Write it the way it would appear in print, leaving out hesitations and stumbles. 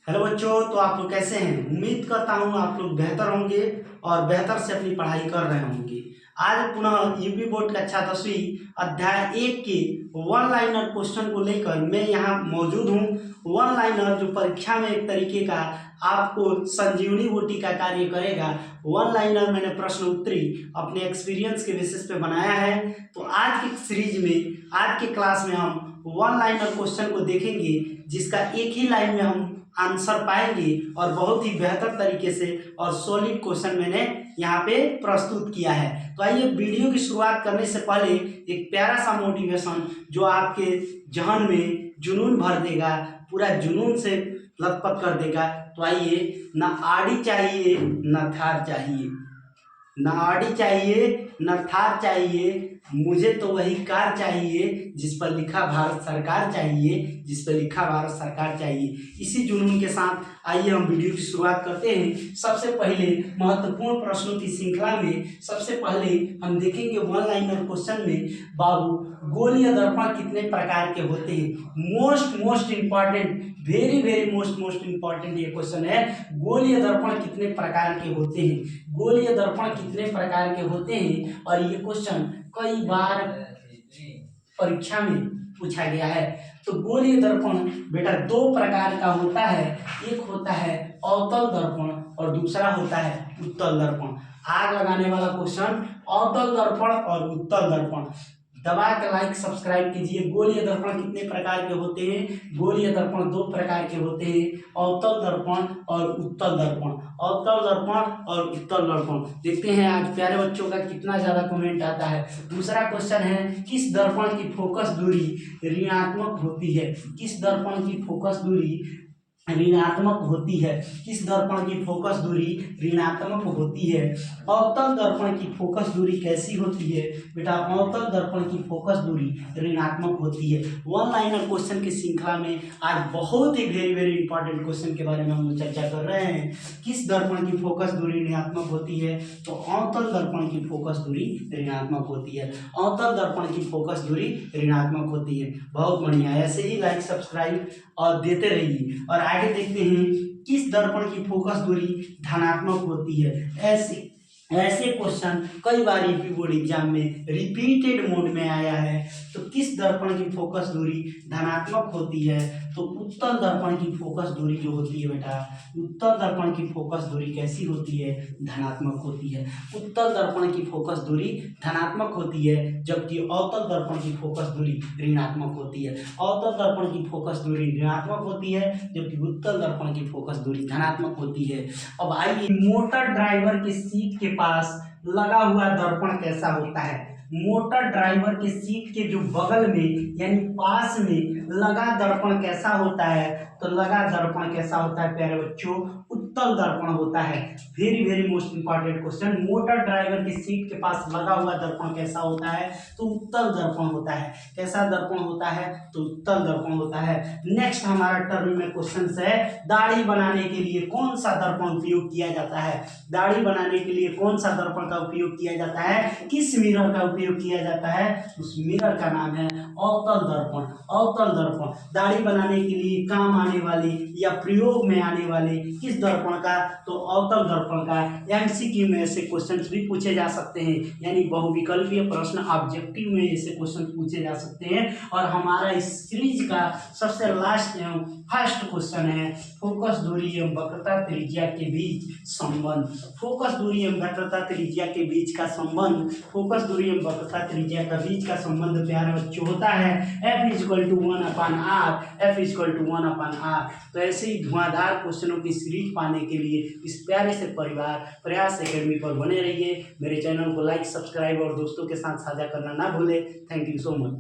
Hello बच्चों, तो आप लोग कैसे हैं। उम्मीद करता हूँ आप लोग बेहतर होंगे और बेहतर से अपनी पढ़ाई कर रहे होंगे। आज पुनः यूपी बोर्ड कक्षा 10वीं अध्याय 1 के वन लाइनर क्वेश्चन को लेकर मैं यहाँ मौजूद हूँ। वन लाइनर जो परीक्षा में एक तरीके का आपको संजीवनी बूटी का कार्य करेगा। वन लाइनर मैंने प्रश्न उत्तरी अपने एक्सपीरियंस के बेसिस पे बनाया है। तो आज की सीरीज में, आज के क्लास में हम वन लाइनर क्वेश्चन को देखेंगे, जिसका एक ही लाइन में हम आंसर पाएंगे और बहुत ही बेहतर तरीके से और सॉलिड क्वेश्चन मैंने यहाँ पे प्रस्तुत किया है। तो आइए वीडियो की शुरुआत करने से पहले एक प्यारा सा मोटिवेशन जो आपके जहन में जुनून भर देगा, पूरा जुनून से लथपथ कर देगा। तो आइए, ना आड़ी चाहिए न थार चाहिए, ना आड़ी चाहिए न थार चाहिए, मुझे तो वही कार चाहिए जिस पर लिखा भारत सरकार चाहिए, जिस पर लिखा भारत सरकार चाहिए। इसी जुनून के साथ आइए हम वीडियो की शुरुआत करते हैं। सबसे पहले महत्वपूर्ण प्रश्नों की श्रृंखला में सबसे पहले हम देखेंगे वन लाइनर क्वेश्चन में, बाबू गोलीय दर्पण कितने प्रकार के होते हैं। Most important, very most important ये क्वेश्चन है। गोलीय दर्पण कितने प्रकार के होते हैं, गोलीय दर्पण कितने प्रकार के होते हैं। और ये क्वेश्चन कई बार परीक्षा में पूछा गया है। तो गोलीय दर्पण बेटा दो प्रकार का होता है, एक होता है अवतल दर्पण और दूसरा होता है उत्तल दर्पण। आग लगाने वाला क्वेश्चन, अवतल दर्पण और उत्तल दर्पण। दबा के लाइक सब्सक्राइब कीजिए। गोलीय दर्पण कितने प्रकार के होते हैं। गोलीय दर्पण दो प्रकार के होते हैं, अवतल दर्पण और उत्तल दर्पण। अवतल दर्पण और उत्तल दर्पण। देखते हैं आज प्यारे बच्चों का कितना ज्यादा कमेंट आता है। दूसरा क्वेश्चन है, किस दर्पण की फोकस दूरी ऋणात्मक होती है। किस दर्पण की फोकस दूरी ऋणात्मक होती है। किस दर्पण की फोकस दूरी ऋणात्मक होती है। अवतल दर्पण की फोकस दूरी कैसी होती है बेटा। अवतल दर्पण की फोकस दूरी ऋणात्मक होती है। वन लाइनर क्वेश्चन की श्रृंखला में आज बहुत ही वेरी इंपॉर्टेंट क्वेश्चन के बारे में हम चर्चा कर रहे हैं। किस दर्पण की फोकस दूरी ऋणात्मक होती है, तो अवतल दर्पण की फोकस दूरी ऋणात्मक होती है। अवतल दर्पण की फोकस दूरी ऋणात्मक होती है। बहुत बढ़िया, ऐसे ही लाइक सब्सक्राइब और देते रहिए। और आगे देखते हैं, किस दर्पण की फोकस दूरी धनात्मक होती है। ऐसे क्वेश्चन कई बार यूपी बोर्ड एग्जाम में रिपीटेड मोड में आया है। तो किस दर्पण की फोकस दूरी धनात्मक होती है, तो उत्तल दर्पण की फोकस दूरी जो होती है बेटा, उत्तल दर्पण की फोकस दूरी कैसी होती है, धनात्मक होती है। उत्तल दर्पण की फोकस दूरी धनात्मक होती है, जबकि अवतल दर्पण की फोकस दूरी ऋणात्मक होती है। अवतल दर्पण की फोकस दूरी ऋणात्मक होती है, जबकि उत्तल दर्पण की फोकस दूरी धनात्मक होती है। अब आइए, मोटर ड्राइवर की सीट के पास लगा हुआ दर्पण कैसा होता है। मोटर ड्राइवर के सीट के जो बगल में यानी पास में लगा दर्पण कैसा होता है, तो लगा दर्पण कैसा होता है प्यारे बच्चों, उत्तल दर्पण होता है। Very most important question. Motor driver की सीट के पास लगा हुआ दर्पण कैसा होता है, तो उत्तल दर्पण होता है। कैसा दर्पण होता है, तो उत्तल दर्पण होता है। नेक्स्ट हमारा टर्म में क्वेश्चन है, दाढ़ी बनाने के लिए कौन सा दर्पण उपयोग किया जाता है। दाढ़ी बनाने के लिए कौन सा दर्पण का उपयोग किया जाता है, किस मिरर का उपयोग किया जाता है, उस मिरर का नाम है अवतल दर्पण। अवतल दर्पण दाढ़ी बनाने के लिए काम आने वाले या प्रयोग में आने वाले किस दर्पण का, तो अवतल दर्पण का। एमसीक्यू में ऐसे क्वेश्चंस भी पूछे जा सकते हैं, यानी बहुविकल्पीय प्रश्न ऑब्जेक्टिव में ऐसे क्वेश्चन पूछे जा सकते हैं। और हमारा इस सीरीज का सबसे लास्ट एवं फर्स्ट क्वेश्चन है, फोकस दूरी एवं वक्रता त्रिज्या के बीच संबंध। फोकस दूरी एवं वक्रता त्रिज्या के बीच का संबंध, फोकस दूरी एवं वक्रता त्रिज्या का बीच का संबंध प्यारे बच्चों होता है F=1/r, F=1/r। तो ऐसे ही धुआंधार क्वेश्चनों की सीरीज पाने के लिए इस प्यारे से परिवार प्रयास एकेडमी पर बने रहिए। मेरे चैनल को लाइक सब्सक्राइब और दोस्तों के साथ साझा करना ना भूले। Thank you so much.